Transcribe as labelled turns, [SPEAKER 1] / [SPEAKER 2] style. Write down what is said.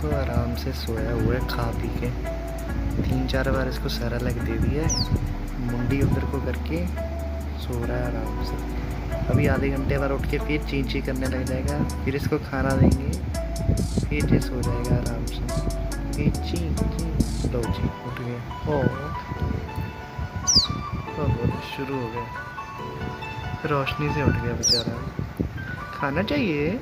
[SPEAKER 1] देखो आराम से सोया हुआ है खा पी के। 3-4 बार इसको सेरेलैक दे दिया है, मुंडी उधर को करके सो रहा है आराम से। अभी आधे घंटे बाद उठ के फिर ची ची करने लग जाएगा, फिर इसको खाना देंगे, फिर ये सो जाएगा आराम से। फिर ची ची, लो जी उठ गया। ओ शुरू हो गया, रोशनी से उठ गया बेचारा। खाना चाहिए।